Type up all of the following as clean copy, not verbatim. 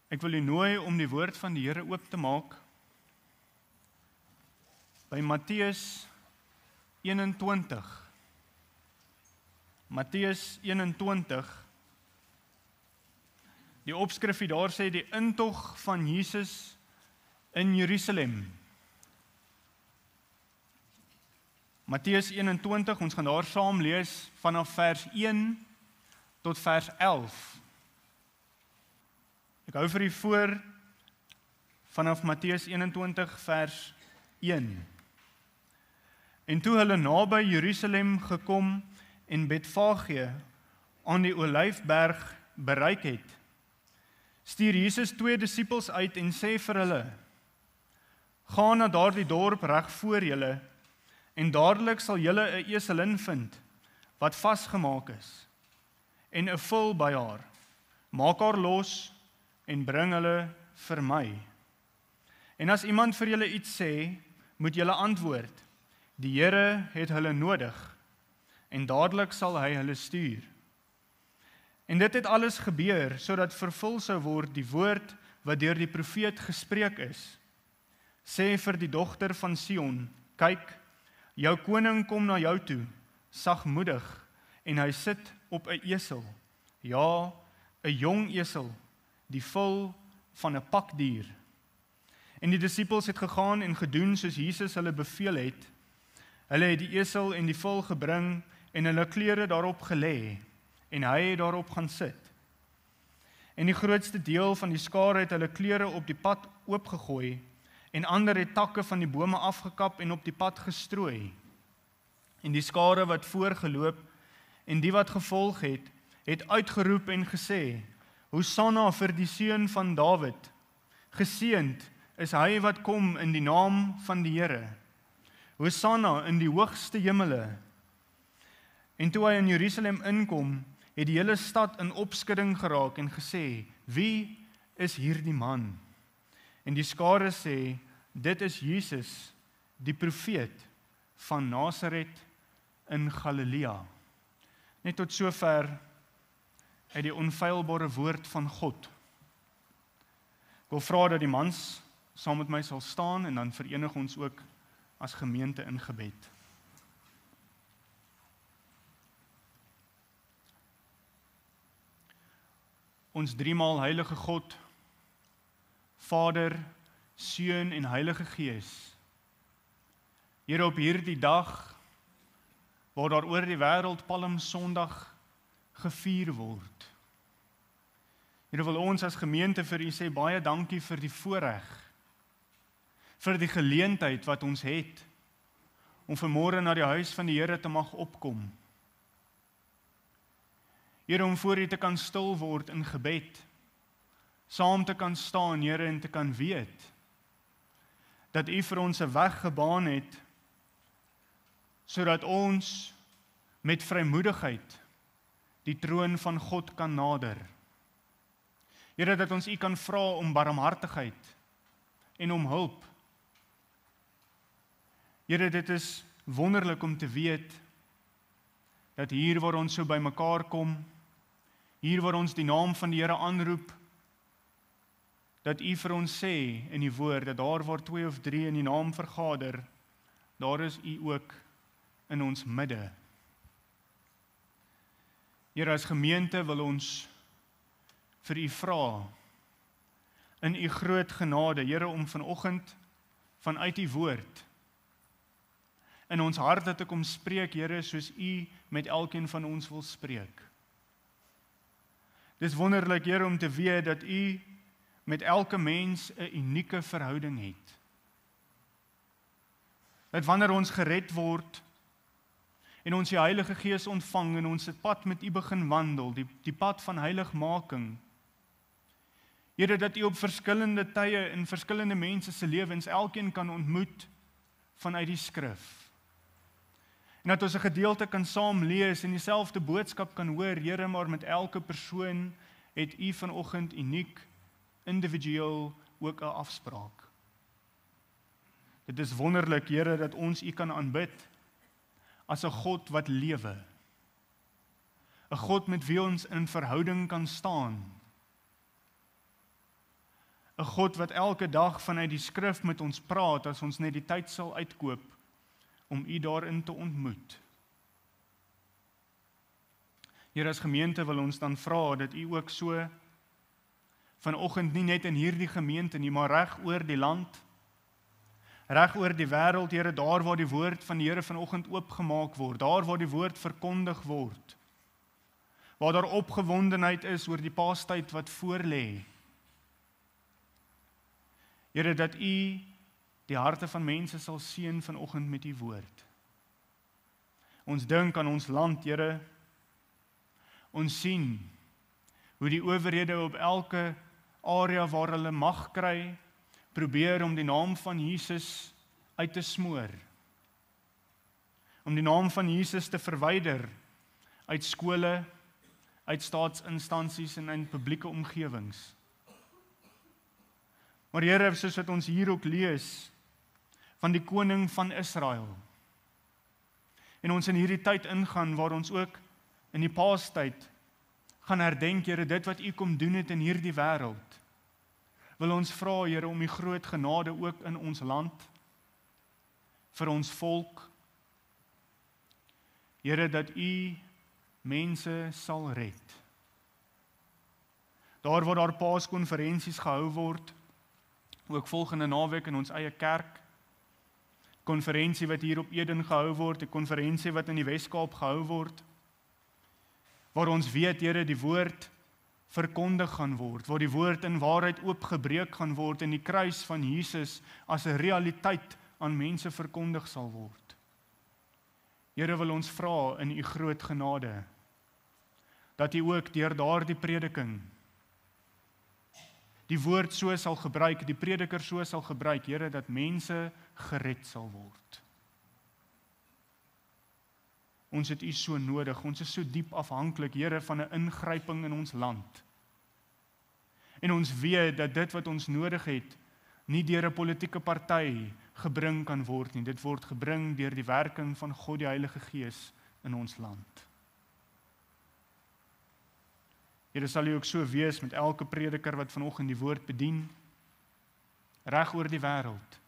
Ek wil u nooi om die woord van die Here oop te maak by Matteus 21. Matteus 21. Die opskrif daar sê die intog van Jesus in Jerusalem. Matteus 21, ons gaan daar saam lees vanaf vers 1 tot vers 11. Ek hou vir u voor vanaf Matteus 21 vers 1. En toe hulle naby Jerusalem gekom en Betfage aan die Olyfberg bereik het, stuur Jesus 2 disippels uit en sê vir hulle: Gaan na daardie dorp reg voor julle, en dadelik sal julle 'n eselin vind wat vasgemaak is, en 'n vul by haar. Maak haar los en bring hulle vir my. En as iemand vir julle iets sê, moet julle antwoord: Die Here het hulle nodig, en dadelik sal hy hulle stuur. En dit het alles gebeur, sodat vervul sou word die woord wat deur die profeet gespreek is. Sê vir die dogter van Sion: Kyk, jou koning kom na jou toe, sagmoedig, en hy sit op 'n esel, ja, 'n jong esel, die vul van 'n pakdier. En die disippels het gegaan en gedoen soos Jesus hulle beveel het. Hulle het die esel en die vul gebring en hulle klere daarop gelê, en hy het daarop gaan sit. En die grootste deel van die skare het hulle klere op die pad oopgegooi, en ander het takke van die bome afgekap en op die pad gestrooi. En die skare wat voorgeloop en die wat gevolg het uitgeroep en gesê: Hosanna vir die seun van Dawid. Geseënd is hy wat kom in die naam van die Here. Hosanna in die hoogste hemele. En toe hy in Jerusalem inkom, het die hele stad in opskudding geraak en gesê: Wie is hierdie man? En die skare sê: Dit is Jesus, die profeet van Nasaret in Galilea. Net tot sover uit die onfeilbare woord van God. Ek wil vra dat die mans saam met my sal staan en dan verenig ons ook as gemeente in gebed. Ons driemaal heilige God, Vader, Seun en Heilige Gees. Here, op hierdie dag waar daar oor die wêreld Palm Sondag gevier word. Here, wil ons as gemeente vir u sê baie dankie vir die voorreg, vir die geleentheid wat ons het om vanmôre na die huis van die Here te mag opkom. Here, om voor u te kan stil word in gebed, saam te kan staan, Here, en te kan weet dat u vir ons 'n weg gebaan het, sodat ons met vrymoedigheid die troon van God kan nader. Here, dat ons u kan vra om barmhartigheid en om hulp. Here, dit is wonderlik om te weet dat hier waar ons so by mekaar kom, hier waar ons die naam van die Here aanroep, dat u vir ons sê in die woord, dat daar waar 2 of 3 in die naam vergader, daar is u ook in ons midde. Here, as gemeente wil ons vir u vra, in u groot genade, Here, om vanoggend vanuit u woord in ons harte te kom spreek, Here, soos u met elkeen van ons wil spreek. Dis wonderlik, Here, om te weet dat u met elke mens 'n unieke verhouding het. Dat wanneer ons gered word en ons die Heilige Gees ontvang en ons het pad met u begin wandel, die pad van heiligmaking, Here, dat u op verskillende tye in verskillende mense se lewens elkeen kan ontmoet vanuit die skrif. En dat ons 'n gedeelte kan saam lees en dieselfde boodskap kan hoor, Here, maar met elke persoon het u vanoggend uniek, individueel ook 'n afspraak. Dit is wonderlik, Here, dat ons u kan aanbid as 'n God wat lewe. 'n God met wie ons in verhouding kan staan. 'n God wat elke dag vanuit die skrif met ons praat, as ons net die tyd sal uitkoop om U daarin te ontmoet. Here, as gemeente wil ons dan vra dat U ook so vanoggend nie net in hierdie gemeente nie, maar reg oor die land, reg oor die wêreld, Here, daar waar die woord van die Here vanoggend oopgemaak word, daar waar die woord verkondig word, waar daar opgewondenheid is oor die Paastyd wat voorlê. Here, dat U die harte van mense sal seën vanoggend met U woord. Ons dink aan ons land, Here. Ons sien hoe die owerhede op elke area waar hulle mag kry, probeer om die naam van Jesus uit te smoor. Om die naam van Jesus te verwyder uit skole, uit staatsinstansies en in publieke omgewings. Maar Here, soos wat ons hier ook lees van die koning van Israel, en ons in hierdie tyd ingaan waar ons ook in die Paastyd gaan herdenk, Here, dit wat U kom doen het in hierdie wêreld, wil ons vra, Here, om U groot genade ook in ons land, vir ons volk. Here, dat U mense sal red. Daar waar daar Paaskonferensies gehou word, ook volgende naweek in ons eie kerk, konferensie wat hier op Eden gehou word, 'n konferensie wat in die Wes-Kaap gehou word, waar ons weet, Here, die woord verkondig gaan word, waar die woord in waarheid oopgebreek gaan word en die kruis van Jesus as 'n realiteit aan mense verkondig sal word. Here, wil ons vra in U groot genade, dat U ook deur daardie prediking die woord so sal gebruik, die prediker so sal gebruik, Here, dat mense gered sal word. Ons het U so nodig, ons is so diep afhanklik, Here, van 'n ingryping in ons land. En ons weet dat dit wat ons nodig het, nie deur 'n politieke party gebring kan word nie. Dit word gebring deur die werking van God die Heilige Gees in ons land. Here, sal U ook so wees met elke prediker wat vanoggend die woord bedien, reg oor die wêreld,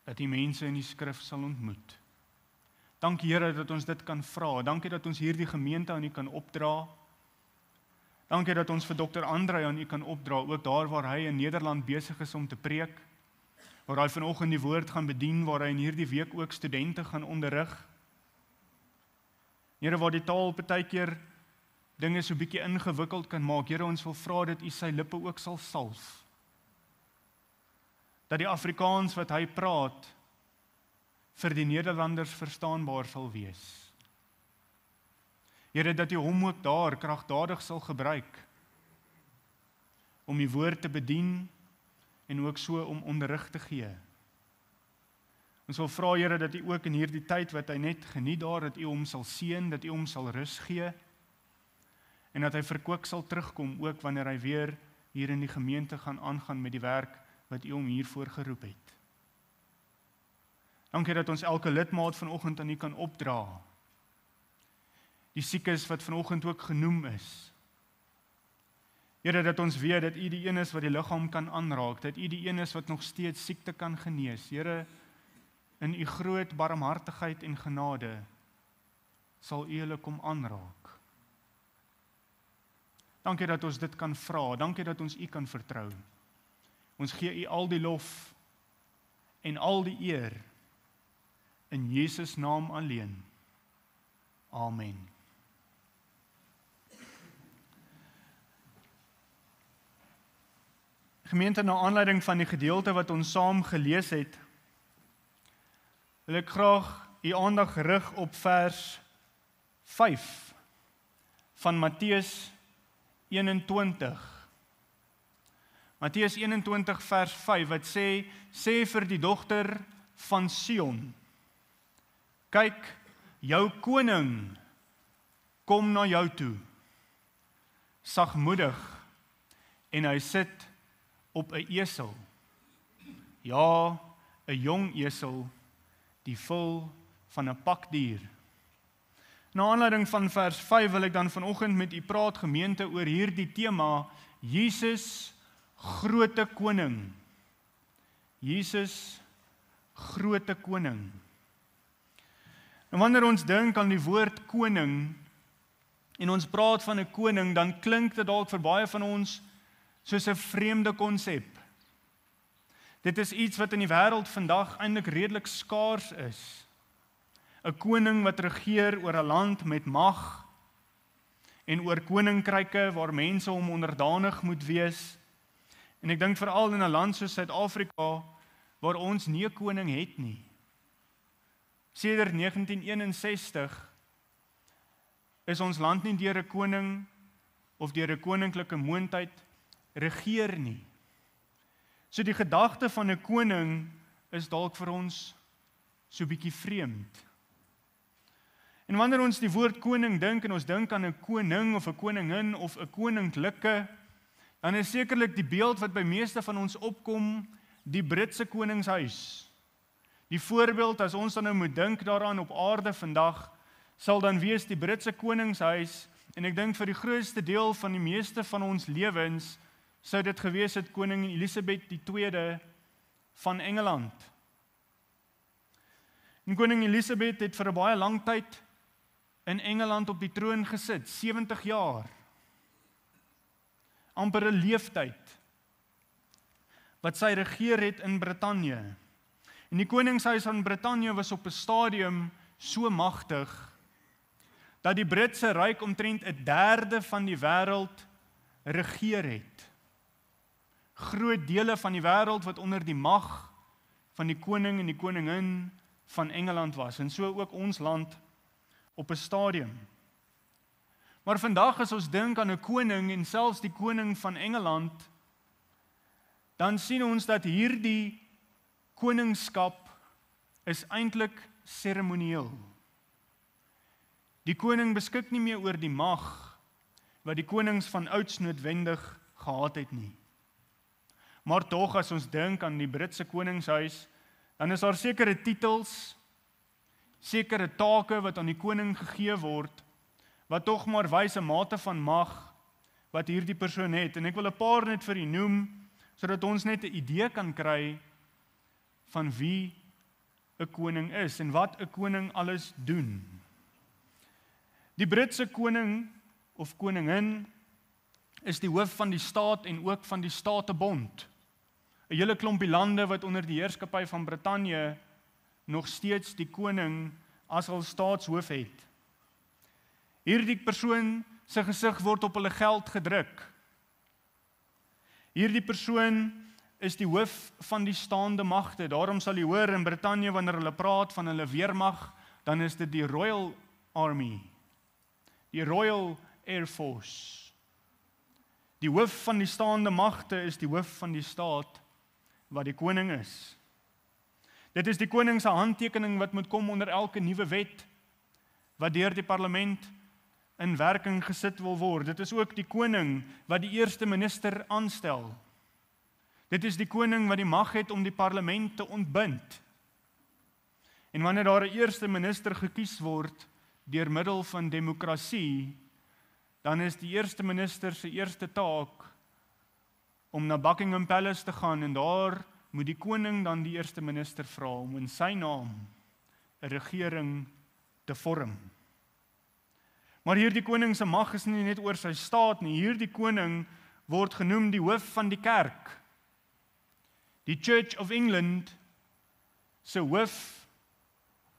dat die mense in die skrif sal ontmoet. Dankie, Here, dat ons dit kan vra. Dankie dat ons hierdie gemeente aan U kan opdra. Dankie dat ons vir Dr. Andrei aan U kan opdra, ook daar waar hy in Nederland besig is om te preek, waar hy vanoggend die woord gaan bedien, waar hy in hierdie week ook studente gaan onderrig. Here, waar die taal partykeer dinge so bietjie ingewikkeld kan maak, Here, ons wil vra dat U sy lippe ook sal salf. Dat die Afrikaans wat hy praat, vir die Nederlanders verstaanbaar sal wees. Here, dat U hom ook daar kragtadig sal gebruik, om die woord te bedien, en ook so om onderrig te gee. Ons wil vra, Here, dat U ook in hierdie tyd wat hy net geniet daar, dat U hom sal seën, dat U hom sal rus gee, en dat hy verkoop sal terugkom, ook wanneer hy weer hier in die gemeente gaan aangaan met die werk wat U hom hiervoor geroep het. Dankie dat ons elke lidmaat vanoggend aan U kan opdra. Die siekes wat vanoggend ook genoem is. Here, dat ons weet dat U die een is wat die liggaam kan aanraak, dat U die een is wat nog steeds siekte kan genees. Here, in U groot barmhartigheid en genade sal U hulle kom aanraak. Dankie dat ons dit kan vra, dankie dat ons U kan vertrou. Ons gee U al die lof en al die eer in Jesus naam alleen. Amen. Gemeente, na aanleiding van die gedeelte wat ons saam gelees het, wil ek graag U aandag rig op vers 5 van Matteus 21. Matteus 21 vers 5 wat sê vir die dogter van Sion, kyk, jou koning kom na jou toe, sagmoedig, en hy sit op 'n esel, ja, 'n jong esel, die vul van 'n pakdier. Na aanleiding van vers 5 wil ek dan vanoggend met u praat, gemeente, oor hierdie tema, Jesus Grote koning. Jesus, grote koning. En wanneer ons dink aan die woord koning, en ons praat van 'n koning, dan klink dit dalk vir baie van ons soos 'n vreemde konsep. Dit is iets wat in die wêreld vandag eintlik redelik skaars is. 'n Koning wat regeer oor 'n land met mag en oor koninkryke waar mense hom onderdanig moet wees. En ek dink veral in 'n land soos Suid-Afrika waar ons nie 'n koning het nie. Sedert 1961 is ons land nie deur 'n koning of deur 'n koninklike moondheid regeer nie. So die gedagte van 'n koning is dalk vir ons so bietjie vreemd. En wanneer ons die woord koning dink en ons dink aan 'n koning of 'n koningin of 'n koninklike, dan is sekerlik die beeld wat by meeste van ons opkom die Britse koningshuis. Die voorbeeld as ons dan nou moet dink daaraan op aarde vandag, sal dan wees die Britse koningshuis, en ek dink vir die grootste deel van die meeste van ons lewens sou dit gewees het koning Elisabeth II van Engeland. En koning Elisabeth het vir 'n baie lang tyd in Engeland op die troon gesit, 70 jaar. Amper 'n leeftyd wat sy regeer het in Brittanje. En die koningshuis van Brittanje was op 'n stadium so magtig dat die Britse ryk omtrent 1/3 van die wêreld regeer het. Groot dele van die wêreld wat onder die mag van die koning en die koningin van Engeland was, en so ook ons land op 'n stadium. Maar vandag as ons dink aan 'n koning en selfs die koning van Engeland, dan sien ons dat hierdie koningskap is eintlik seremonieel. Die koning beskik nie meer oor die mag wat die konings van ouds noodwendig gehad het nie. Maar tog, as ons dink aan die Britse koningshuis, dan is daar sekere titels, sekere take wat aan die koning gegee word, wat tog maar wys 'n mate van mag wat hierdie persoon het. En ek wil 'n paar net vir u noem, sodat ons net 'n idee kan kry van wie 'n koning is en wat 'n koning alles doen. Die Britse koning of koningin is die hoof van die staat en ook van die Statebond. 'n Hele klompie lande wat onder die heerskappy van Brittanje nog steeds die koning as hul staatshoof het. Hierdie persoon se gesig word op hulle geld gedruk. Hierdie persoon is die hoof van die staande magte. Daarom sal jy hoor in Brittanje wanneer hulle praat van hulle weermag, dan is dit die Royal Army, die Royal Air Force. Die hoof van die staande magte is die hoof van die staat wat die koning is. Dit is die koning se handtekening wat moet kom onder elke nuwe wet wat deur die parlement in werking gesit wil word. Dit is ook die koning wat die eerste minister aanstel. Dit is die koning wat die mag het om die parlement te ontbind. En wanneer daar 'n eerste minister gekies word deur middel van demokrasie, dan is die eerste minister se eerste taak om na Buckingham Palace te gaan, en daar moet die koning dan die eerste minister vra om in sy naam 'n regering te vorm. Maar hierdie koning se mag is nie net oor sy staat nie. Hierdie koning word genoem die hoof van die kerk. Die Church of England se hoof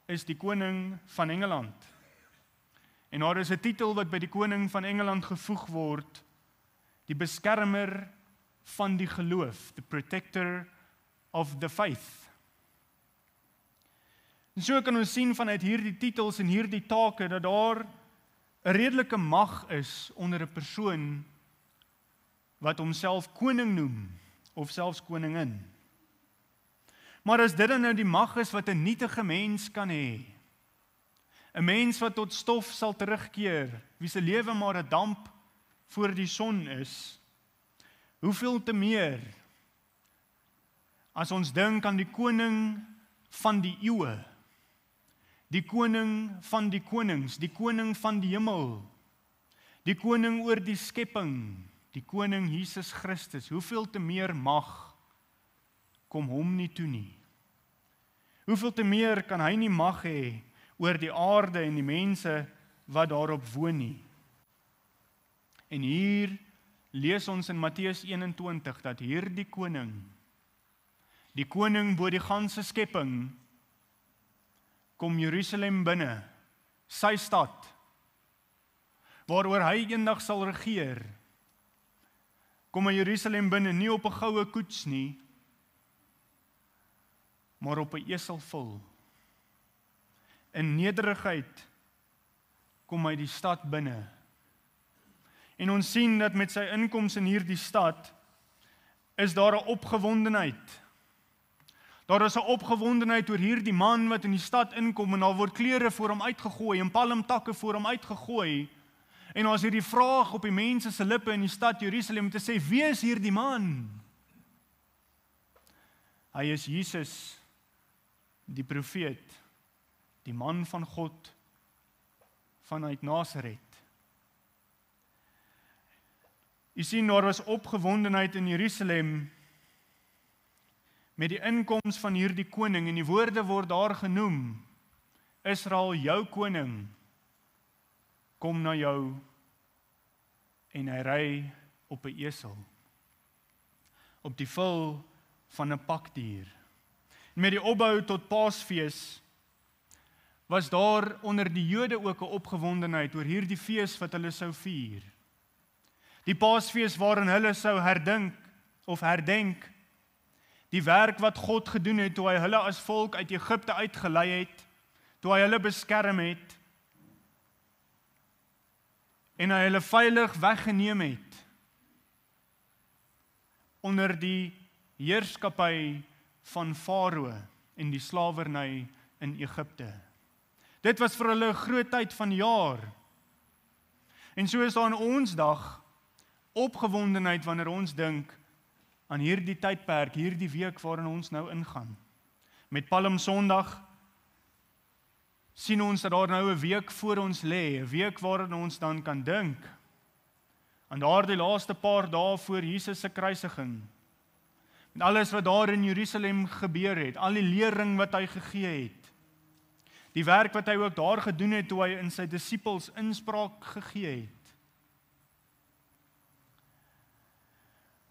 is die koning van Engeland. En daar is 'n titel wat by die koning van Engeland gevoeg word, die beskermer van die geloof, the protector of the faith. En so kan ons sien vanuit hierdie titels en hierdie take dat daar 'n redelike mag is onder 'n persoon wat homself koning noem of selfs koningin. Maar as dit dan nou die mag is wat 'n nietige mens kan hê, 'n mens wat tot stof sal terugkeer, wie se lewe maar 'n damp voor die son is, hoeveel te meer as ons dink aan die koning van die eeue, die koning van die konings, die koning van die hemel, die koning oor die skepping, die koning Jesus Christus, hoeveel te meer mag kom hom nie toe nie. Hoeveel te meer kan hy nie mag hê oor die aarde en die mense wat daarop woon nie. En hier lees ons in Matteus 21 dat hierdie koning, die koning bo die ganse skepping, kom Jerusalem binne, sy stad, waaroor hy eendag sal regeer. Kom hy Jerusalem binne, nie op 'n goue koets nie, maar op 'n eselvul. In nederigheid kom hy die stad binne. En ons sien dat met sy inkoms in hierdie stad, is daar 'n opgewondenheid. Daar is 'n opgewondenheid oor hierdie man wat in die stad inkom en daar word klere voor hom uitgegooi en palmtakke voor hom uitgegooi. En daar is hierdie vraag op die mense se lippe in die stad Jerusalem om te sê, wie is hierdie man? Hy is Jesus, die profeet, die man van God vanuit Nasaret. U sien, daar was opgewondenheid in Jerusalem met die inkoms van hierdie koning, en die woorde word daar genoem, Israel, jou koning, kom na jou, en hy ry op 'n esel, op die vel van 'n pakdier. Met die opbou tot Paasfees, was daar onder die Jode ook 'n opgewondenheid oor hierdie fees wat hulle sou vier. Die Paasfees waarin hulle sou herdenk die werk wat God gedoen het toe hy hulle as volk uit Egipte uitgelei het, toe hy hulle beskerm het en hy hulle veilig weggeneem het onder die heerskappy van Farao en die slawerny in Egipte. Dit was vir hulle 'n groot tyd van jaar. En so is daar aan ons dag opgewondenheid wanneer ons dink aan hierdie tydperk, hierdie week waarin ons nou ingaan. Met Palm Sondag sien ons dat daar nou 'n week voor ons lê, 'n week waarin ons dan kan dink aan daardie laaste paar dae voor Jesus se kruisiging. Met alles wat daar in Jerusalem gebeur het, al die lering wat hy gegee het, die werk wat hy ook daar gedoen het toe hy in sy disippels inspraak gegee het.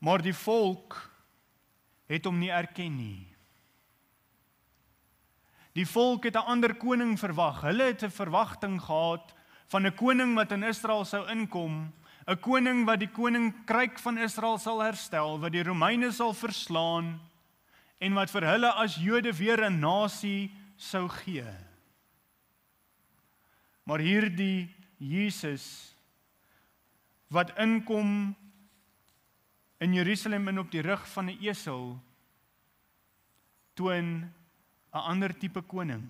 Maar die volk het hom nie erken nie. Die volk het 'n ander koning verwag. Hulle het 'n verwagting gehad van 'n koning wat in Israel sou inkom, 'n koning wat die koninkryk van Israel sal herstel, wat die Romeine sal verslaan en wat vir hulle as Jode weer 'n nasie sou gee. Maar hierdie Jesus wat inkom in Jerusalem in op die rug van 'n esel, toon 'n ander tipe koning.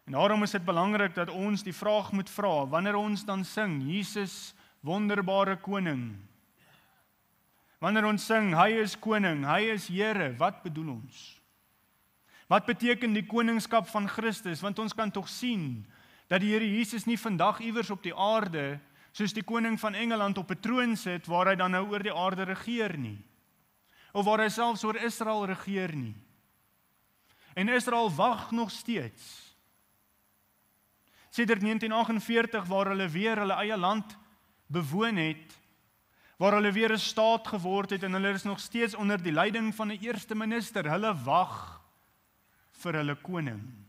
En daarom is dit belangrik dat ons die vraag moet vra, wanneer ons dan sing, Jesus, wonderbare koning. Wanneer ons sing, hy is koning, hy is Here, wat bedoel ons? Wat beteken die koningskap van Christus? Want ons kan tog sien dat die Here Jesus nie vandag iewers op die aarde soos die koning van Engeland op 'n troon sit, waar hy dan nou oor die aarde regeer nie. Of waar hy selfs oor Israel regeer nie. En Israel wag nog steeds. Sedert 1948, waar hulle weer hulle eie land bewoon het, waar hulle weer 'n staat geword het, en hulle is nog steeds onder die leiding van 'n eerste minister. Hulle wag vir hulle koning.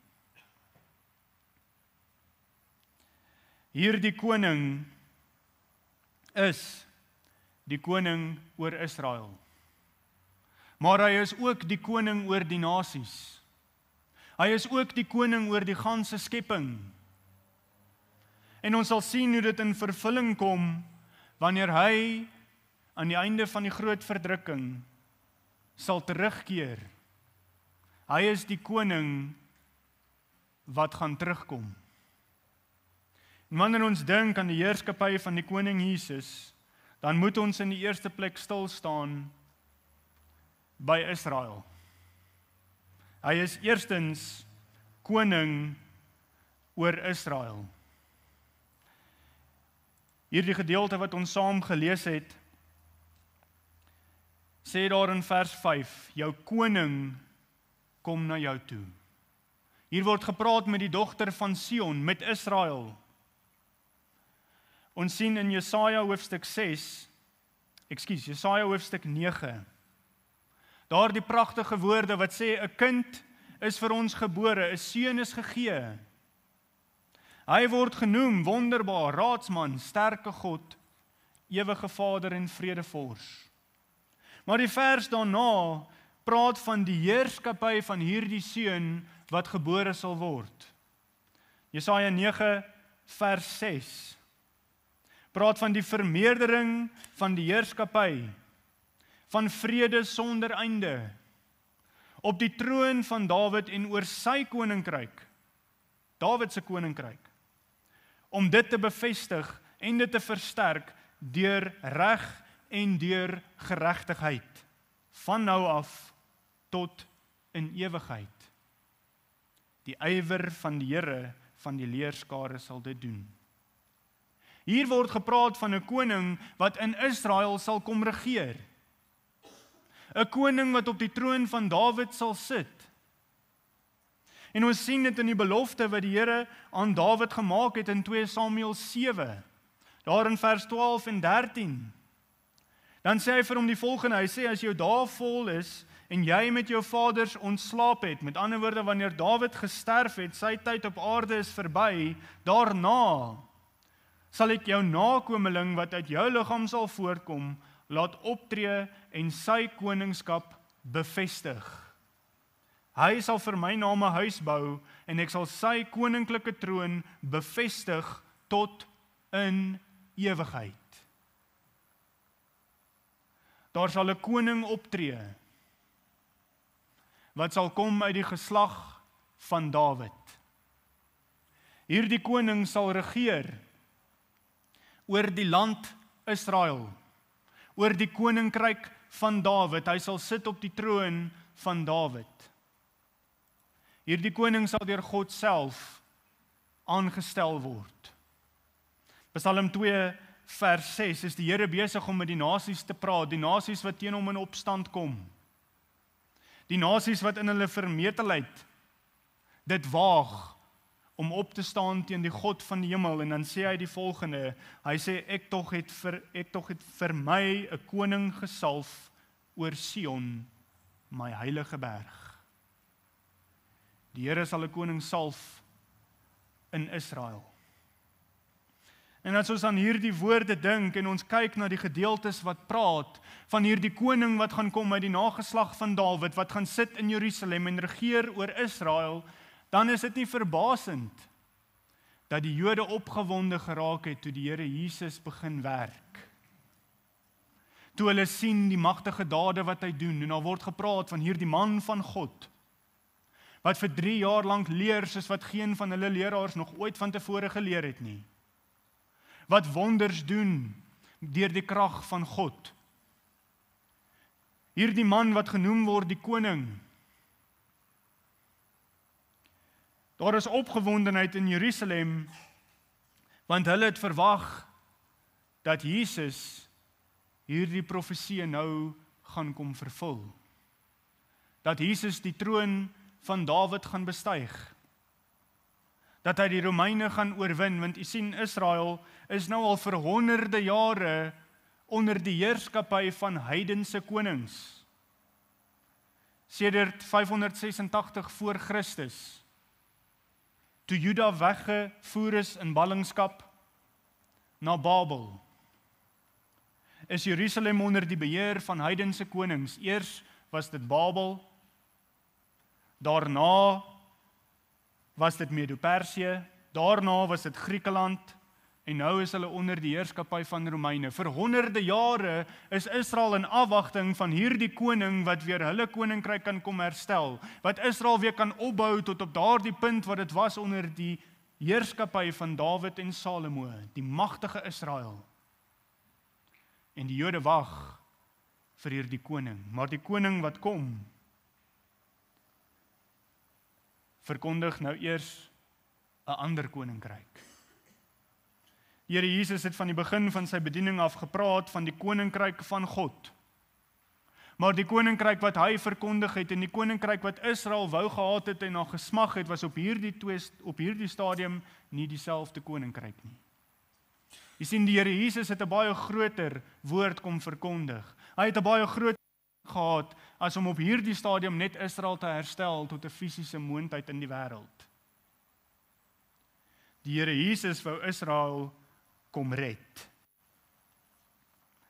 Hierdie koning is die koning oor Israel. Maar hy is ook die koning oor die nasies. Hy is ook die koning oor die ganse skepping. En ons sal sien hoe dit in vervulling kom wanneer hy aan die einde van die groot verdrukking sal terugkeer. Hy is die koning wat gaan terugkom. En wanneer ons dink aan die heerskappy van die koning Jesus, dan moet ons in die eerste plek stil staan by Israel. Hy is eerstens koning oor Israel. Hierdie gedeelte wat ons saam gelees het, sê daar in vers 5, jou koning kom na jou toe. Hier word gepraat met die dogter van Sion, met Israel. Ons sien in Jesaja hoofstuk 9, daar die pragtige woorde wat sê, 'n kind is vir ons gebore, 'n seun is gegee. Hy word genoem wonderbaar, raadsman, sterke God, ewige Vader en vredevors. Maar die vers daarna praat van die heerskappy van hierdie seun wat gebore sal word. Jesaja 9 vers 6 praat van die vermeerdering van die heerskappy, van vrede sonder einde, op die troon van Dawid en oor sy koninkryk, Dawid se koninkryk, om dit te bevestig en dit te versterk deur reg en deur geregtigheid, van nou af tot in ewigheid. Die ywer van die Here van die leerskare sal dit doen. Hier word gepraat van 'n koning wat in Israel sal kom regeer. 'n Koning wat op die troon van Dawid sal sit. En ons sien dit in die belofte wat die Here aan Dawid gemaak het in 2 Samuel 7, daar in vers 12 en 13. Dan sê hy vir hom die volgende, hy sê, as jou dae vol is, en jy met jou vaders ontslaap het, met ander woorde, wanneer Dawid gesterf het, sy tyd op aarde is verby, daarna sal ek jou nakomeling, wat uit jou liggaam sal voortkom, laat optree en sy koningskap bevestig. Hy sal vir my naam 'n huis bou, en ek sal sy koninklike troon bevestig tot in ewigheid. Daar sal 'n koning optree, wat sal kom uit die geslag van Dawid. Hierdie koning sal regeer oor die land Israel, oor die koninkryk van Dawid. Hy sal sit op die troon van Dawid. Hierdie koning sal deur God self aangestel word. Psalm 2 vers 6 is die Here besig om met die nasies te praat, die nasies wat teen hom in opstand kom. Die nasies wat in hulle vermetelheid dit waag om op te staan teen die God van die hemel, en dan sê hy die volgende, hy sê, ek tog het vir my 'n koning gesalf oor Sion, my heilige berg. Die Here sal 'n koning salf in Israel. En as ons aan hierdie woorde dink en ons kyk na die gedeeltes wat praat van hierdie koning wat gaan kom uit die nageslag van Dawid, wat gaan sit in Jerusalem en regeer oor Israel, dan is dit nie verbasend dat die Jode opgewonde geraak het toe die Here Jesus begin werk. Toe hulle sien die magtige dade wat hy doen, en daar word gepraat van hierdie man van God, wat vir 3 jaar lank leer soos wat geen van hulle leraars nog ooit van tevore geleer het nie. Wat wonders doen deur die krag van God. Hierdie man wat genoem word die koning. Daar is opgewondenheid in Jerusalem, want hulle het verwag dat Jesus hierdie profesie nou gaan kom vervul. Dat Jesus die troon van Dawid gaan bestyg. Dat hy die Romeine gaan oorwin, want u sien Israel is nou al vir honderde jare onder die heerskappy van heidense konings. Sedert 586 voor Christus, toe Juda weggevoer is in ballingskap na Babel, is Jerusalem onder die beheer van heidense konings. Eers was dit Babel, daarna was dit Medo-Persië, daarna was dit Griekeland, en nou is hulle onder die heerskappy van Romeine. Vir honderde jare is Israel in afwagting van hierdie koning wat weer hulle koninkryk kan kom herstel, wat Israel weer kan opbou tot op daardie punt wat dit was onder die heerskappy van Dawid en Salomo, die magtige Israel. En die Jode wag vir hierdie koning, maar die koning wat kom, verkondig nou eers 'n ander koninkryk. Here Jesus het van die begin van sy bediening af gepraat van die koninkryk van God. Maar die koninkryk wat hy verkondig het en die koninkryk wat Israel wou gehad het en na gesmag het, was op hierdie stadium nie dieselfde koninkryk nie. Jy sien, die Here Jesus het 'n baie groter woord kom verkondig. Hy het 'n baie groter gehad as om op hierdie stadium net Israel te herstel tot 'n fisiese moondheid in die wêreld. Die Here Jesus wou Israel kom red.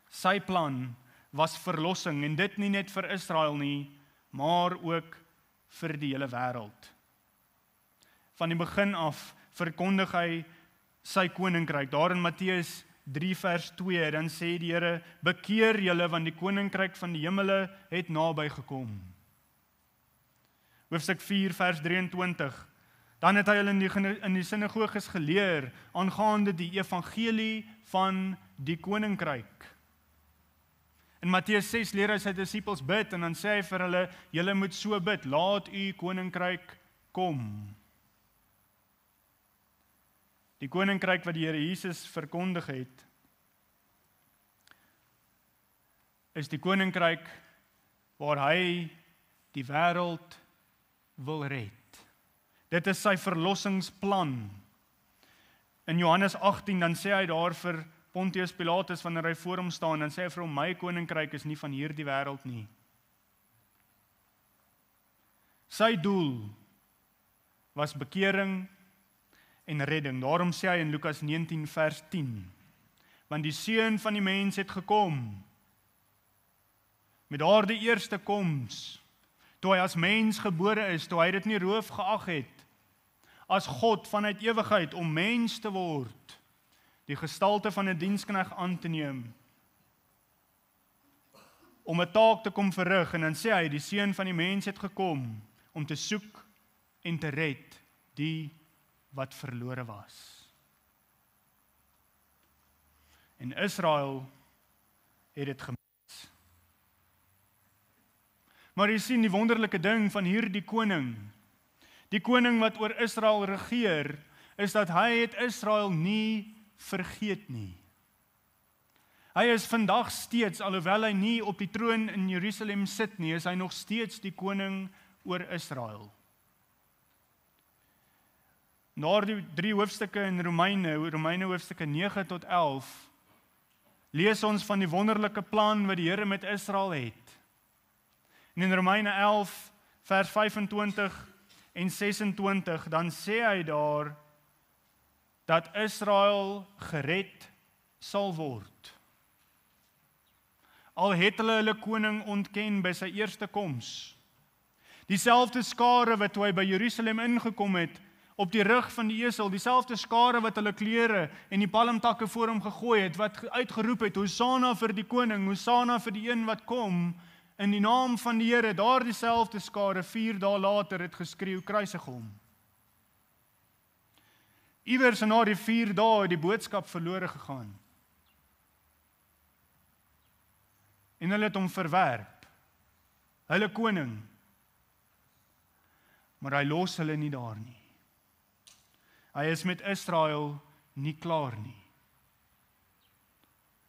Sy plan was verlossing, en dit nie net vir Israel nie, maar ook vir die hele wêreld. Van die begin af verkondig hy sy koninkryk. Daar in Matteus 3 vers 2, dan sê die Here, bekeer julle, want die koninkryk van die hemele het naby gekom. Hoofstuk 4 vers 23, dan het hy hulle in die sinagoges geleer, aangaande die evangelie van die koninkryk. In Matteus 6 leer hy sy disippels bid, en dan sê hy vir hulle, julle moet so bid, laat u koninkryk kom. Die koninkryk wat die Here Jesus verkondig het, is die koninkryk waar hy die wêreld wil red. Dit is sy verlossingsplan. In Johannes 18 dan sê hy daar vir Pontius Pilatus wanneer hy voor hom staan, dan sê hy vir hom, my koninkryk is nie van hierdie wêreld nie. Sy doel was bekering en redding. Daarom sê hy in Lukas 19 vers 10, want die Seun van die mens het gekom, met daardie eerste koms, toe hy as mens gebore is, toe hy dit nie roof geag het, as God vanuit ewigheid om mens te word, die gestalte van 'n dienskneg aan te neem, om 'n taak te kom verrig, en dan sê hy, die Seun van die mens het gekom, om te soek en te red, die wat verlore was. En Israel het dit gemis. Maar jy sien die wonderlike ding van hierdie koning, die koning wat oor Israel regeer, is dat hy het Israel nie vergeet nie. Hy is vandag steeds, alhoewel hy nie op die troon in Jerusalem sit nie, is hy nog steeds die koning oor Israel. Na die 3 hoofstukke in Romeine hoofstukke 9 tot 11, lees ons van die wonderlike plan wat die Here met Israel het. En in Romeine 11 vers 25 en 26, dan sê hy daar, dat Israel gered sal word. Al het hulle koning ontken by sy eerste koms. Dieselfde skare wat toe hy by Jerusalem ingekom het, op die rug van die esel, dieselfde skare wat hulle klere en die palmtakke voor hom gegooi het, wat uitgeroep het, Hosanna vir die koning, Hosanna vir die een wat kom, in die naam van die Here, daar dieselfde skare, 4 dae later het geskreeu, kruisig hom. Iewers na die 4 dae het die boodskap verlore gegaan. En hulle het hom verwerp, hulle koning. Maar hy los hulle nie daar nie. Hy is met Israel nie klaar nie.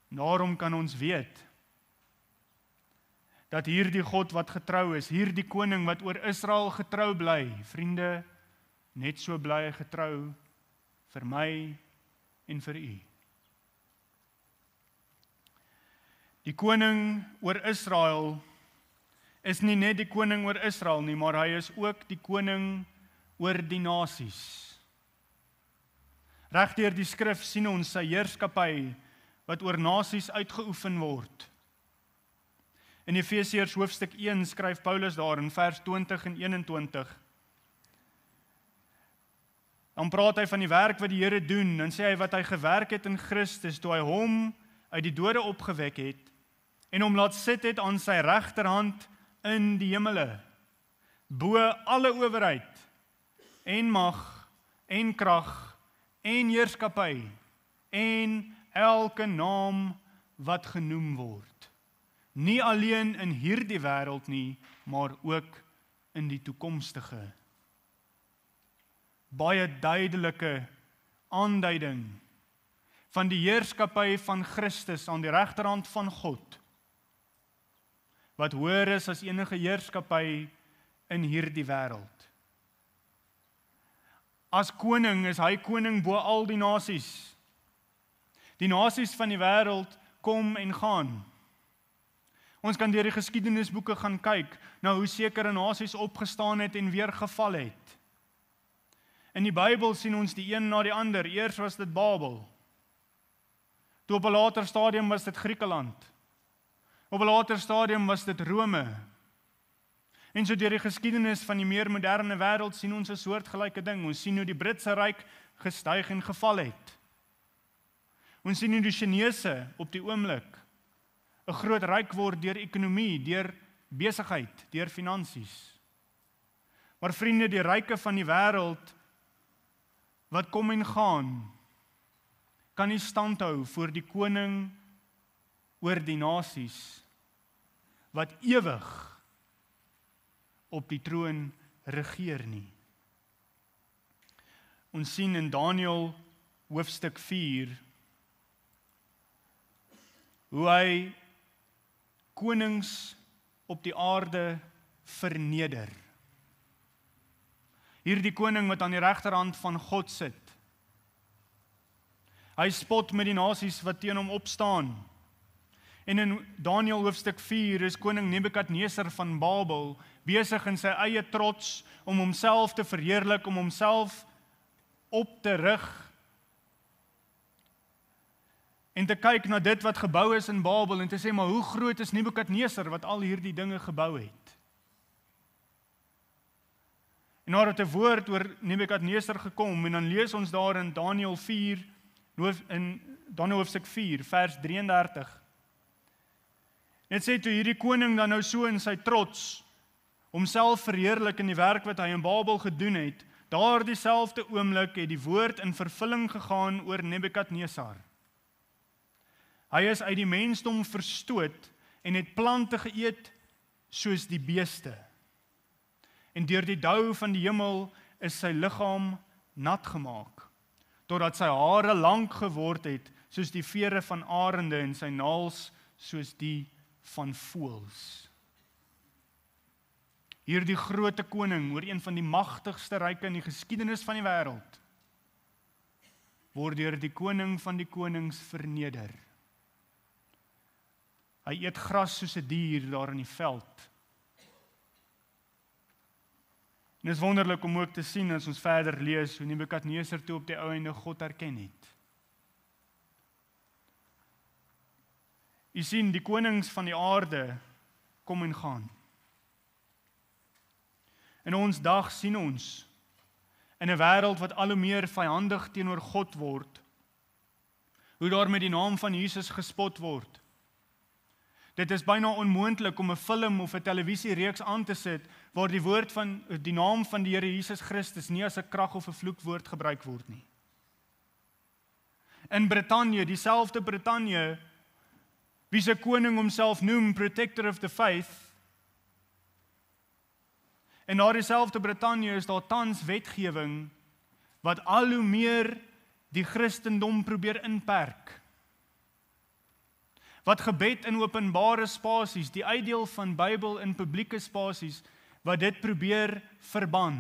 Daarom kan ons weet, dat hierdie God wat getrou is, hierdie koning wat oor Israel getrou bly, vriende, net so bly hy getrou vir my en vir u. Die koning oor Israel is nie net die koning oor Israel nie, maar hy is ook die koning oor die nasies. Regdeur die skrif sien ons sy heerskappy wat oor nasies uitgeoefen word. In Efesiërs hoofstuk 1 skryf Paulus daar in vers 20 en 21. Dan praat hy van die werk wat die Here doen, en sê hy wat hy gewerk het in Christus, toe hy hom uit die dode opgewek het, en hom laat sit het aan sy regterhand in die hemele, bo alle owerheid, en mag, en krag, en heerskappy, en elke naam wat genoem word. Nie alleen in hierdie wêreld nie, maar ook in die toekomstige. Baie duidelike aanduiding van die heerskappy van Christus aan die regterhand van God, wat hoër is as enige heerskappy in hierdie wêreld. As koning is hy koning bo al die nasies. Die nasies van die wêreld kom en gaan. Ons kan deur die geskiedenisboeke gaan kyk na hoe sekere nasies opgestaan het en weer geval het. In die Bybel sien ons die een na die ander. Eers was dit Babel. Toe op 'n later stadium was dit Griekeland. Op 'n later stadium was dit Rome. En so deur die geskiedenis van die meer moderne wêreld sien ons 'n soortgelyke ding. Ons sien hoe die Britse ryk gestyg en geval het. Ons sien hoe die Chinese op die oomblik 'n groot ryk word deur ekonomie, deur besigheid, deur finansies. Maar vriende, die ryke van die wêreld wat kom en gaan, kan nie standhou voor die koning oor die nasies, wat ewig op die troon regeer nie. Ons sien in Daniël hoofstuk 4, hoe hy konings op die aarde verneder. Hierdie koning wat aan die regterhand van God sit. Hy spot met die nasies wat teen hom opstaan. En in Daniël hoofstuk 4 is koning Nebukadnesar van Babel besig in sy eie trots om homself te verheerlik, om homself op te rig en te kyk na dit wat gebou is in Babel en te sê, maar hoe groot is Nebukadnesar wat al hierdie dinge gebou het? En daar het 'n woord oor Nebukadnesar gekom en dan lees ons daar in Daniël 4, in Daniël hoofstuk 4, vers 33. Dit sê toe hierdie koning dan nou so in sy trots homself verheerlik in die werk wat hy in Babel gedoen het, daardie selfde oomblik het die woord in vervulling gegaan oor Nebukadnesar. Hy is uit die mensdom verstoot en het plante geëet soos die beeste. En deur die dou van die hemel is sy liggaam nat gemaak, totdat sy hare lank geword het soos die vere van arende en sy naels soos die van voëls. Hierdie groote koning oor een van die magtigste ryke in die geskiedenis van die wêreld word deur die koning van die konings verneder. Hy eet gras soos 'n dier daar in die veld. En dit is wonderlik om ook te sien as ons verder lees hoe Nebukadnesar toe op die ou einde God erken het. U sien, die konings van die aarde kom en gaan. In ons dag sien ons in 'n wêreld wat al hoe meer vyandig teenoor God word, hoe daar met die naam van Jesus gespot word. Dit is byna onmoontlik om 'n film of 'n televisiereeks aan te sit waar die woord van die naam van die Here Jesus Christus nie as 'n krag of 'n vloekwoord gebruik word nie. In Brittanje, dieselfde Brittanje, wie se koning homself noem Protector of the Faith, en daar dieselfde Brittanje is daar tans wetgewing wat al hoe meer die Christendom probeer inperk. Wat gebed in openbare spasies, die uitdeel van Bybel in publieke spasies, wat dit probeer verban.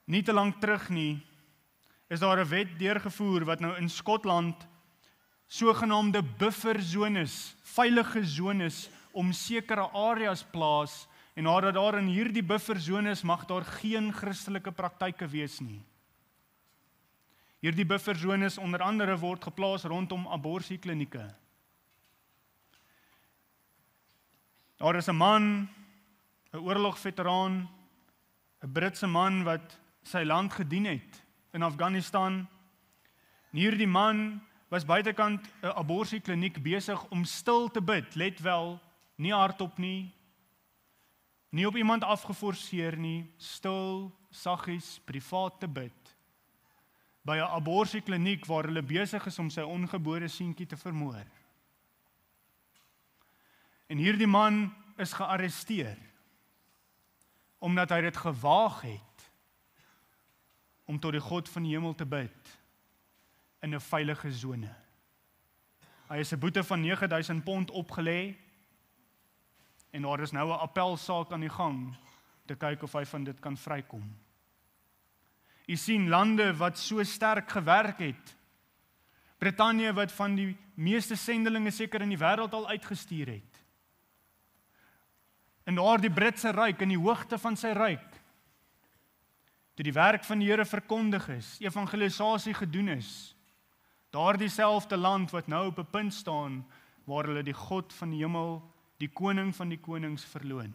Nie te lank terug nie, is daar 'n wet deurgevoer wat nou in Skotland sogenaamde bufferzones, veilige zones om sekere areas plaas, en nadat daar in hierdie bufferzones mag daar geen Christelike praktyke wees nie. Hierdie bufferzones onder andere word geplaas rondom aborsieklinieke. Daar is 'n man, 'n oorlogveteraan, 'n Britse man wat sy land gedien het in Afghanistan. En hierdie man was buitekant 'n aborsiekliniek besig om stil te bid, let wel, nie hardop nie, nie op iemand afgeforceer nie, stil, saggies, privaat te bid, by 'n aborsiekliniek waar hulle besig is om sy ongebore seentjie te vermoor. En hierdie man is gearresteer, omdat hy dit gewaag het om tot die God van die hemel te bid in 'n veilige sone. Hy is 'n boete van 9000 pond opgelê en daar is nou 'n appelsaak aan die gang te kyk of hy van dit kan vrykom. U sien lande wat so sterk gewerk het. Brittanje wat van die meeste sendelinge seker in die wêreld al uitgestuur het. En daar die Britse ryk in die hoogte van sy ryk. Toe die werk van die Here verkondig is, evangelisasie gedoen is, daardie selfde land wat nou op 'n punt staan waar hulle die God van die hemel, die koning van die konings verloon.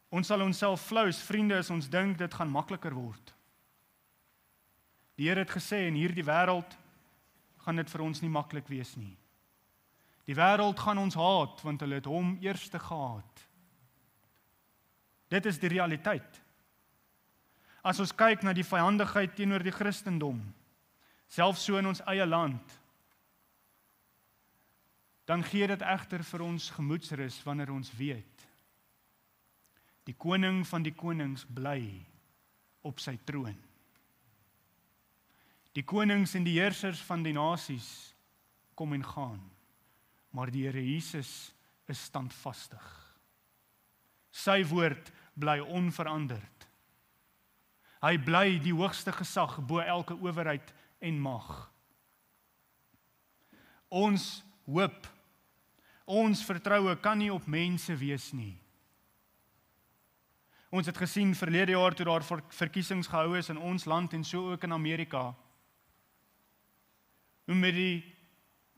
Ons sal onsself flous, vriende, as ons dink dit gaan makliker word. Die Here het gesê, in hierdie wêreld gaan dit vir ons nie maklik wees nie. Die wêreld gaan ons haat, want hulle het hom eerste gehaat. Dit is die realiteit. As ons kyk na die vyandigheid teenoor die Christendom, selfs so in ons eie land, dan gee dit egter vir ons gemoedsrus wanneer ons weet, die koning van die konings bly op sy troon. Die konings en die heersers van die nasies kom en gaan, maar die Here Jesus is standvastig. Sy woord bly onveranderd. Hy bly die hoogste gesag bo elke owerheid en mag. Ons hoop, ons vertroue kan nie op mense wees nie. Ons het gesien verlede jaar toe daar verkiesings gehou is in ons land en so ook in Amerika. En met die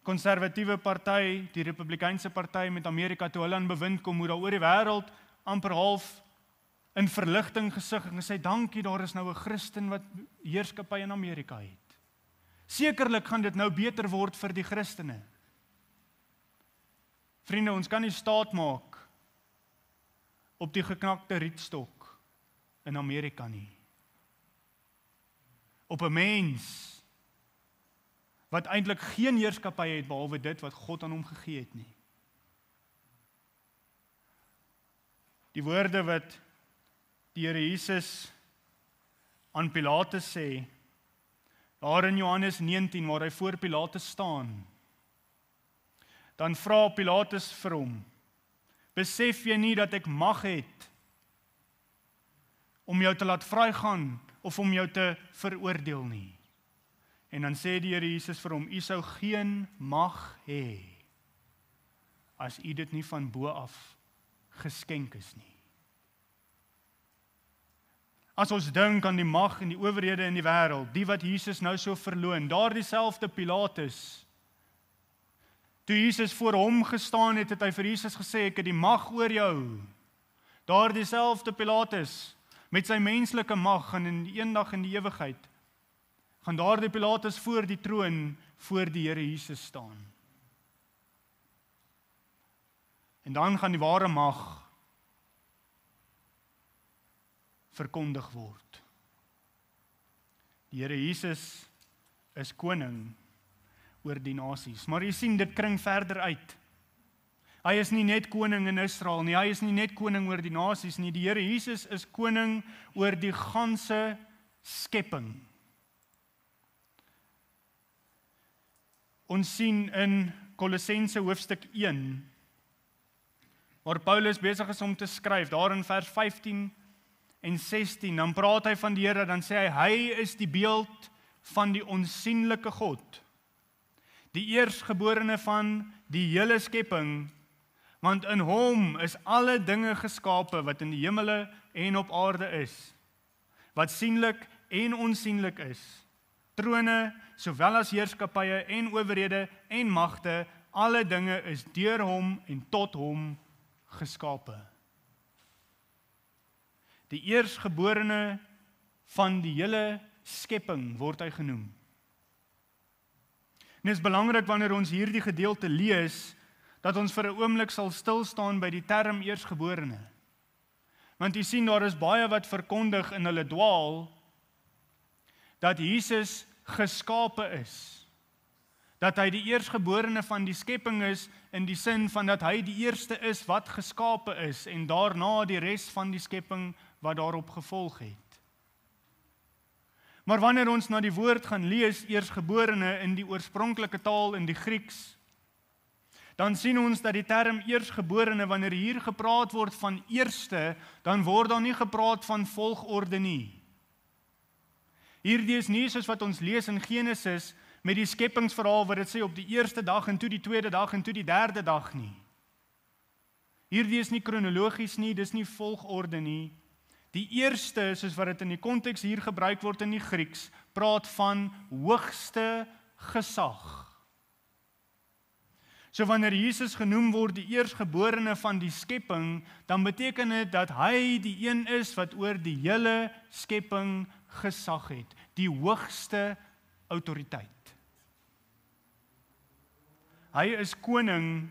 konservatiewe party, die Republikeinse party met Amerika toe hulle aan bewind kom, hoe daar oor die wêreld amper half in verligting gesig en gesê, dankie, daar is nou 'n Christen wat heerskappy in Amerika het. Sekerlik gaan dit nou beter word vir die Christene. Vriende, ons kan nie staat maak op die geknakte rietstok in Amerika nie. Op 'n mens wat eintlik geen heerskappy het behalwe dit wat God aan hom gegee het nie. Die woorde wat die Here Jesus aan Pilatus sê, daar in Johannes 19 waar hy voor Pilatus staan, dan vra Pilatus vir hom, besef jy nie dat ek mag het om jou te laat vrygaan of om jou te veroordeel nie? En dan sê die Here Jesus vir hom, u sou geen mag hê as u dit nie van bo af geskenk is nie. As ons dink aan die mag en die owerhede in die wêreld, die wat Jesus nou so verloon, daardie selfde Pilatus, toe Jesus voor hom gestaan het, het hy vir Jesus gesê, ek het die mag oor jou. Daardie selfde Pilatus, met sy menslike mag, gaan in eendag in die ewigheid, gaan daardie Pilatus voor die troon, voor die Here Jesus staan. En dan gaan die ware mag verkondig word. Die Here Jesus is koning oor die nasies. Maar jy sien, dit kring verder uit. Hy is nie net koning in Israel nie, hy is nie net koning oor die nasies nie, die Here Jesus is koning oor die ganse skepping. Ons sien in Kolossense hoofstuk 1, waar Paulus besig is om te skryf, daar in vers 15 en 16, dan praat hy van die Here, dan sê hy is die beeld van die onsienlike God, die eerstgeborene van die hele skepping, want in hom is alle dinge geskape wat in die hemele en op aarde is, wat sienlik en onsienlik is, trone, sowel as heerskapye en owerhede en magte, alle dinge is deur hom en tot hom geskape. Die eerstgeborene van die hele skepping word hy genoem. En dit is belangrik wanneer ons hierdie gedeelte lees, dat ons vir 'n oomblik sal stil staan by die term eerstgeborene. Want jy sien, daar is baie wat verkondig in hulle dwaal, dat Jesus geskape is. Dat hy die eerstgeborene van die skepping is, in die sin van dat hy die eerste is wat geskape is, en daarna die res van die skepping wat daarop gevolg het. Maar wanneer ons na die woord gaan lees, eersgeborene in die oorspronklike taal in die Grieks, dan sien ons dat die term eersgeborene, wanneer hier gepraat word van eerste, dan word daar nie gepraat van volgorde nie. Hierdie is nie soos wat ons lees in Genesis, met die skepingsverhaal wat dit sê op die eerste dag en toe die tweede dag en toe die derde dag nie. Hierdie is nie kronologies nie, dis nie volgorde nie. Die eerste, soos wat dit in die konteks hier gebruik word in die Grieks, praat van hoogste gesag. So wanneer Jesus genoem word die eersgeborene van die skepping, dan beteken dit dat hy die een is wat oor die hele skepping gesag het, die hoogste autoriteit. Hy is koning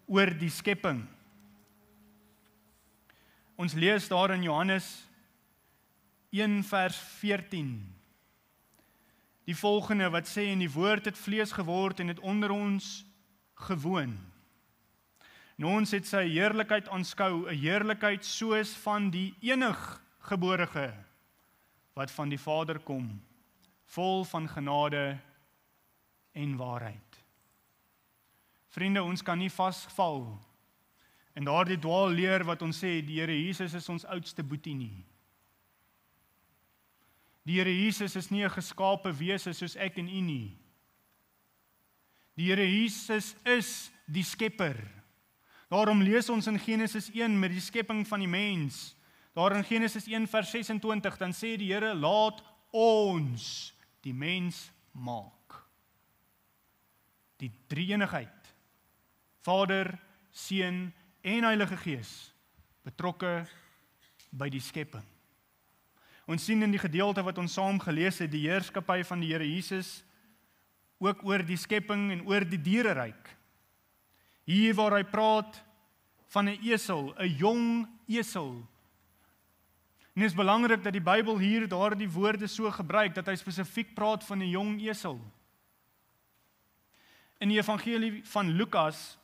oor die skepping. Ons lees daar in Johannes 1 vers 14. Die volgende wat sê, en die woord het vlees geword en het onder ons gewoon. En ons het sy heerlikheid aanskou, 'n heerlikheid soos van die eniggeborige wat van die Vader kom, vol van genade en waarheid. Vriende, ons kan nie vasval in daardie dwaalleer wat ons sê, die Here Jesus is ons oudste boetie nie. Die Here Jesus is nie 'n geskape wese soos ek en u nie. Die Here Jesus is die skepper. Daarom lees ons in Genesis 1 met die skepping van die mens. Daar in Genesis 1 vers 26, dan sê die Here, laat ons die mens maak. Die drie-eenigheid, Vader, Seun en Heilige Gees, betrokke by die skepping. Ons sien in die gedeelte wat ons saam gelees het, die heerskappy van die Here Jesus, ook oor die skepping en oor die diereryk. Hier waar hy praat van 'n esel, 'n jong esel. En dit is belangrik dat die Bybel hier daardie woorde so gebruik, dat hy spesifiek praat van 'n jong esel. In die evangelie van Lukas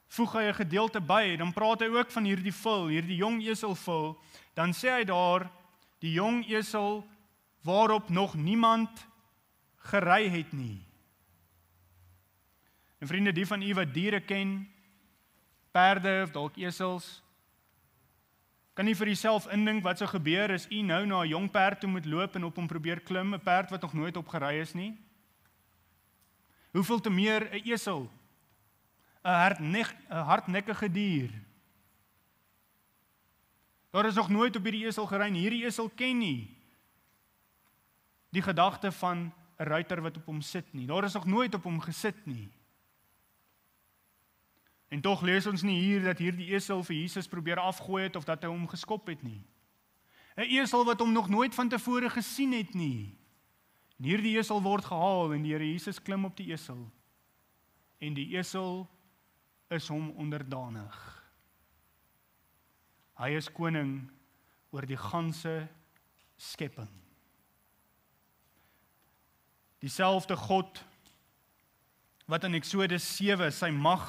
voeg hy 'n gedeelte by, dan praat hy ook van hierdie vul, hierdie jong esel vul, dan sê hy daar, die jong esel waarop nog niemand gery het nie. En vriende, die van u wat diere ken, perde of dalk esels, kan nie vir jouself indink wat sou gebeur as u nou na 'n jong perd toe moet loop en op hom probeer klim, 'n perd wat nog nooit op gery is nie. Hoeveel te meer 'n esel, 'n hardnekkige dier. Daar is nog nooit op hierdie esel gery nie. Hierdie esel ken nie die gedagte van 'n ruiter wat op hom sit nie. Daar is nog nooit op hom gesit nie. En tog lees ons nie hier dat hierdie esel vir Jesus probeer afgooi het of dat hy hom geskop het nie. 'n Esel wat hom nog nooit van tevore gesien het nie. En hierdie esel word gehaal en die Here Jesus klim op die esel. En die esel is hom onderdanig. Hy is koning oor die ganse skepping. Dieselfde God wat in Eksodus 7 sy mag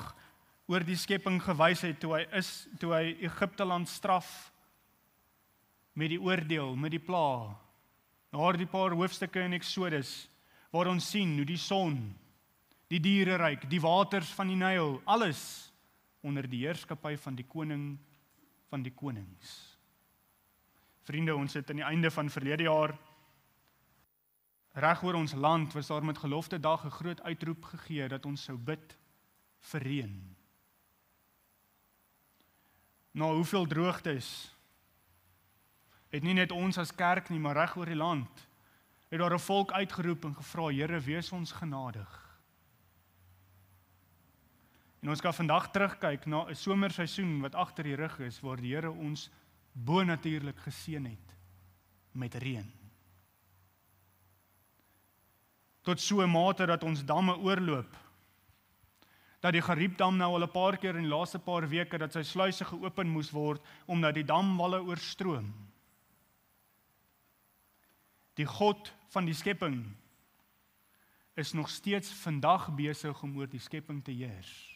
oor die skepping gewys het toe hy Egipte land straf met die oordeel, met die pla. Na die paar hoofstukke in Eksodus waar ons sien hoe die son, die diereryk, die waters van die Nyl, alles onder die heerskappy van die koning van die konings. Vriende, ons het aan die einde van verlede jaar reg oor ons land was daar met gelofte dag 'n groot uitroep gegee dat ons sou bid vir reën. Nou, hoeveel droogtes het nie net ons as kerk nie, maar reg oor die land, het daar 'n volk uitgeroep en gevra, Here, wees ons genadig. En ons kan vandag terugkyk na 'n somerseisoen wat agter die rug is, waar die Here ons bonatuurlik geseën het met reën. Tot so 'n mate dat ons damme oorloop, dat die Gariepdam nou al 'n paar keer in die laaste paar weke dat sy sluise geopen moes word, omdat die damwalle oorstroom. Die God van die skepping is nog steeds vandag besig om oor die skepping te heers.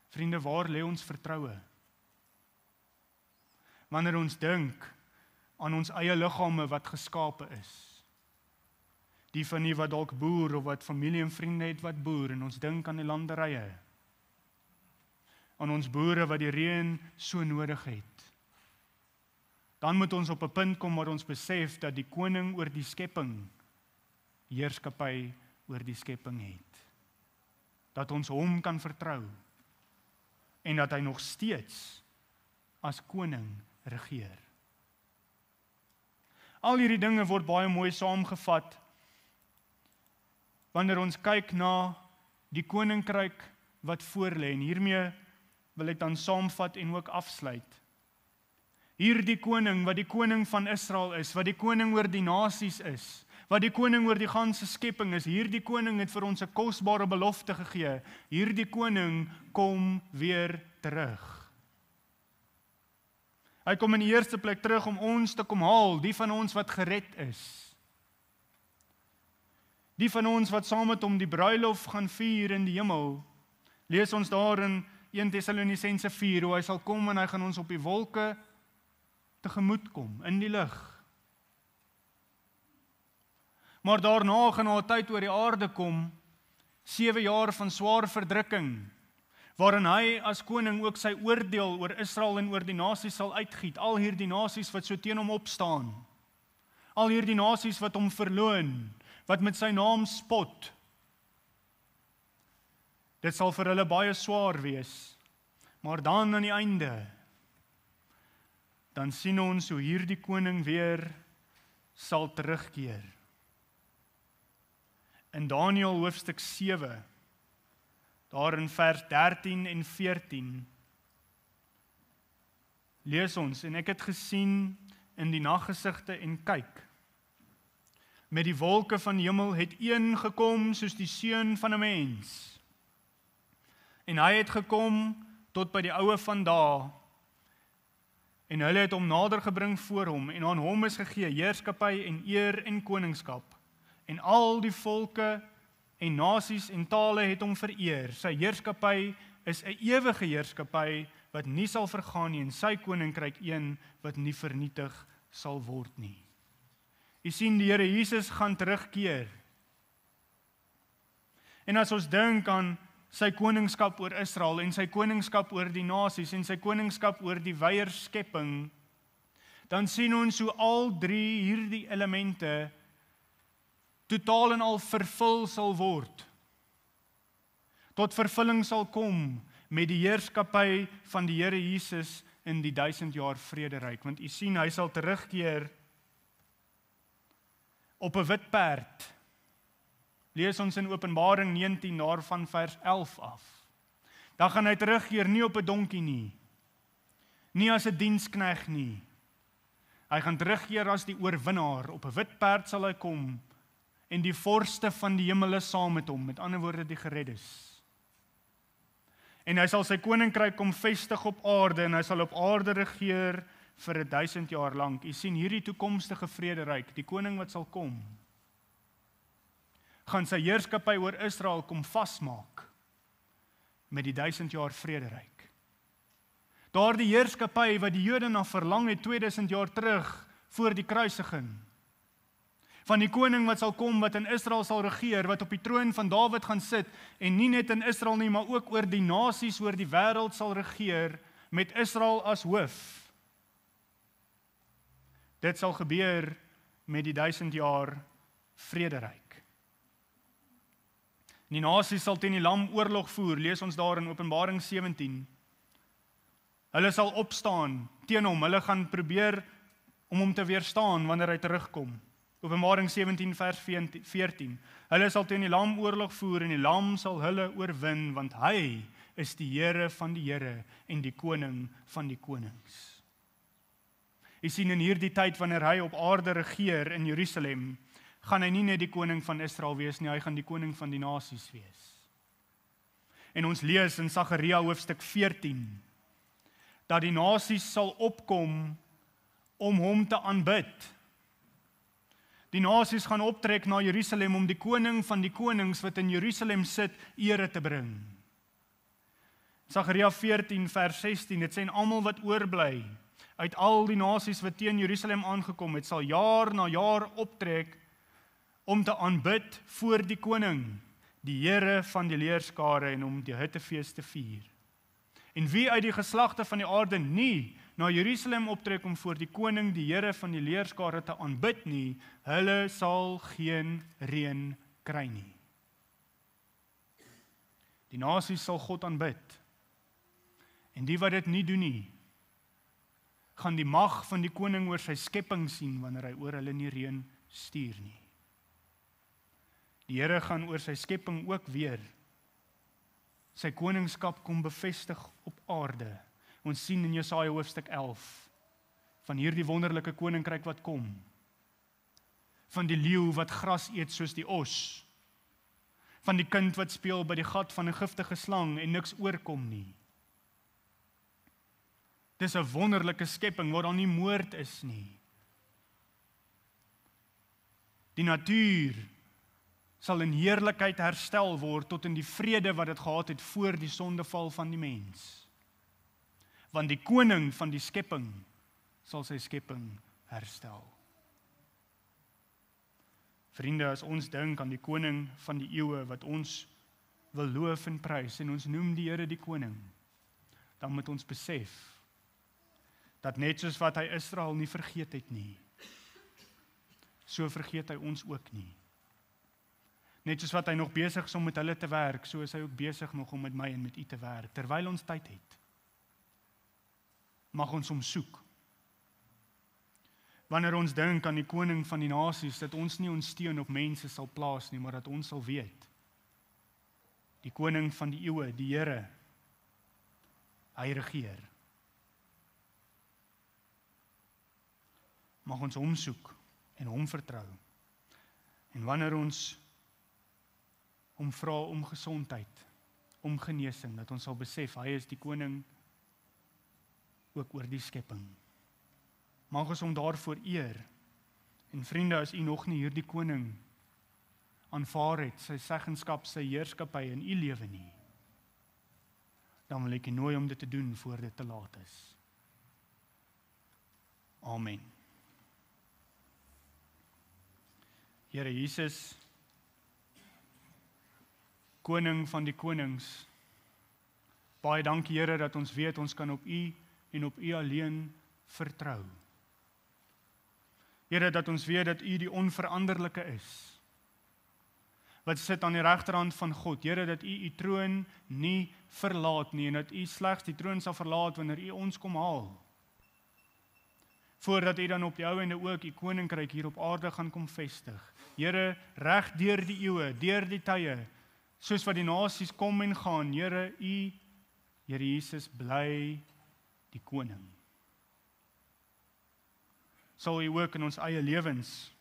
Vriende, waar lê ons vertroue? wanneer ons dink aan ons eie liggame wat geskape is. Die van die wat dalk boer of wat familie en vriende het wat boer en ons dink aan die landerye. Aan ons boere wat die reën so nodig het. Dan moet ons op 'n punt kom waar ons besef dat die koning oor die skepping heerskappy oor die skepping het. Dat ons hom kan vertrou en dat hy nog steeds as koning regeer. Al hierdie dinge word baie mooi saamgevat wanneer ons kyk na die koninkryk wat voorlê en hiermee wil ek dan saamvat en ook afsluit. Hierdie koning wat die koning van Israel is, wat die koning oor die nasies is, wat die koning oor die ganse skepping is, hierdie koning het vir ons 'n kosbare belofte gegee. Hierdie koning kom weer terug. Hy kom in die eerste plek terug om ons te kom haal, die van ons wat gered is. Die van ons wat saam met hom die bruilof gaan vier in die hemel. Lees ons daar in 1 Tessalonisense 4, hoe hy sal kom en hy gaan ons op die wolke tegemoet kom, in die lig. Maar daarna gaan daar 'n tyd oor die aarde kom, 7 jaar van swaar verdrukking, waarin hy as koning ook sy oordeel oor Israel en oor die nasies sal uitgiet, al hierdie nasies wat so teen hom opstaan, al hierdie nasies wat hom verloon, wat met sy naam spot. Dit sal vir hulle baie swaar wees, maar dan aan die einde, dan sien ons hoe hierdie koning weer sal terugkeer. In Daniël hoofstuk 7, daar in vers 13 en 14, lees ons, en ek het gesien in die naggesigte en kyk, met die wolke van die hemel het een gekom soos die seun van 'n mens. En hy het gekom tot by die oue van dae, en hulle het hom nader gebring voor hom, en aan hom is gegee heerskappy en eer en koningskap. En al die volke en nasies en tale het hom vereer. Sy heerskappy is 'n ewige heerskappy wat nie sal vergaan nie, en sy koninkryk een wat nie vernietig sal word nie. U sien, die Here Jesus gaan terugkeer. En as ons dink aan sy koningskap oor Israel en sy koningskap oor die nasies en sy koningskap oor die wye skepping, dan sien ons hoe al drie hierdie elemente totaal en al vervul sal word. Tot vervulling sal kom met die heerskappy van die Here Jesus in die 1000 jaar vrederyk. Want u sien, hy sal terugkeer op 'n wit perd. Lees ons in Openbaring 19 daarvan vers 11 af. Dan gaan hy terugkeer nie op 'n donkie nie. Nie as 'n dienskneg nie. Hy gaan terugkeer as die oorwinnaar. Op 'n wit perd sal hy kom. En die vorste van die hemele saam met hom, met ander woorde die gereddes. En hy sal sy koninkryk kom vestig op aarde, en hy sal op aarde regeer vir 1000 jaar lank. U sien hierdie toekomstige vrederyk, die koning wat sal kom, gaan sy heerskappy oor Israel kom vasmaak met die 1000 jaar vrederyk. Daardie heerskappy wat die Jode na verlang het 2000 jaar terug voor die kruisiging. Van die koning wat sal kom, wat in Israel sal regeer, wat op die troon van Dawid gaan sit, en nie net in Israel nie, maar ook oor die nasies, oor die wêreld sal regeer, met Israel as hoof. Dit sal gebeur met die 1000 jaar vrederyk. Die nasies sal teen die lam oorlog voer, lees ons daar in Openbaring 17. Hulle sal opstaan teen hom, hulle gaan probeer om hom te weerstaan wanneer hy terugkom. Openbaring 17 vers 14. Hulle sal teen die lam oorlog voer en die lam sal hulle oorwin, want hy is die Here van die Here en die koning van die konings. Jy sien, in hierdie tyd wanneer hy op aarde regeer in Jerusalem, gaan hy nie net die koning van Israel wees nie, hy gaan die koning van die nasies wees. En ons lees in Sagaria hoofstuk 14, dat die nasies sal opkom om hom te aanbid. Die nasies gaan optrek na Jerusalem om die koning van die konings wat in Jerusalem sit, ere te bring. Sagaria 14 vers 16, dit sê en almal wat oorbly, uit al die nasies wat teen Jerusalem aangekom het, sal jaar na jaar optrek om te aanbid voor die koning, die Here van die leerskare, en om die hittefees te vier. En wie uit die geslagte van die aarde nie na Jerusalem optrek om voor die koning, die Here van die leerskare te aanbid nie, hulle sal geen reën kry nie. Die nasies sal God aanbid. En die wat dit nie doen nie, gaan die mag van die koning oor sy skepping sien wanneer hy oor hulle nie reën stuur nie. Die Here gaan oor sy skepping ook weer sy koningskap kom bevestig op aarde. Ons sien in Jesaja hoofstuk 11 van hierdie wonderlike koninkryk wat kom. Van die leeu wat gras eet soos die os. Van die kind wat speel by die gat van 'n giftige slang en niks oorkom nie. Dis 'n wonderlike skepping waar daar nie moord is nie. Die natuur sal in heerlikheid herstel word tot in die vrede wat dit gehad het voor die sondeval van die mens. Want die koning van die skepping sal sy skepping herstel. Vriende, as ons dink aan die koning van die eeue wat ons wil loof en prys en ons noem die Here die koning, dan moet ons besef dat net soos wat hy Israel nie vergeet het nie, so vergeet hy ons ook nie. Net soos wat hy nog besig is om met hulle te werk, so is hy ook besig nog om met my en met u te werk, terwyl ons tyd het. Mag ons hom soek. Wanneer ons dink aan die koning van die nasies, dat ons nie ons steun op mense sal plaas nie, maar dat ons sal weet, die koning van die eeue, die Here, hy regeer. Mag ons hom soek en hom vertrou. En wanneer ons hom vra om gesondheid, om genesing, dat ons sal besef, hy is die koning ook oor die skepping. Mag ons hom daarvoor eer. En vriende, as u nog nie hierdie koning aanvaar het, sy seggenskap, sy heerskappy in u lewe nie, dan wil ek u nooi om dit te doen voor dit te laat is. Amen. Here Jesus, koning van die konings, baie dankie Here dat ons weet ons kan op u en op u alleen vertrou. Here, dat ons weet dat u die onveranderlike is, wat sit aan die regterhand van God. Here, dat u troon nie verlaat nie, en dat u slegs die troon sal verlaat wanneer u ons kom haal. Voordat u dan op die ou ende ook u koninkryk hier op aarde gaan kom vestig. Here, reg deur die eeue, deur die tye, soos wat die nasies kom en gaan, Here, u, Here Jesus, bly die koning. Sal u ook in ons eie lewens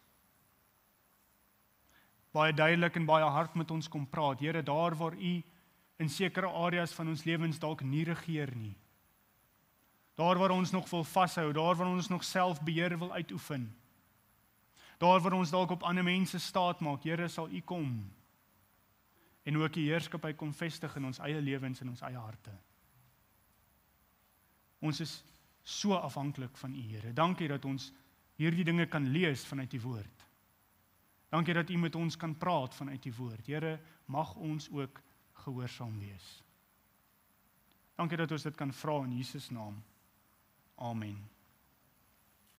baie duidelik en baie hard met ons kom praat. Here, daar waar u in sekere areas van ons lewens dalk nie regeer nie. Daar waar ons nog wil vashou, daar waar ons nog selfbeheer wil uitoefen. Daar waar ons dalk op ander mense staat maak, Here, sal u kom en ook die heerskappy kom vestig in ons eie lewens en ons eie harte. Ons is so afhanklik van u, Here. Dankie dat ons hierdie dinge kan lees vanuit die woord. Dankie dat u met ons kan praat vanuit die woord. Here, mag ons ook gehoorsaam wees. Dankie dat ons dit kan vra in Jesus naam. Amen.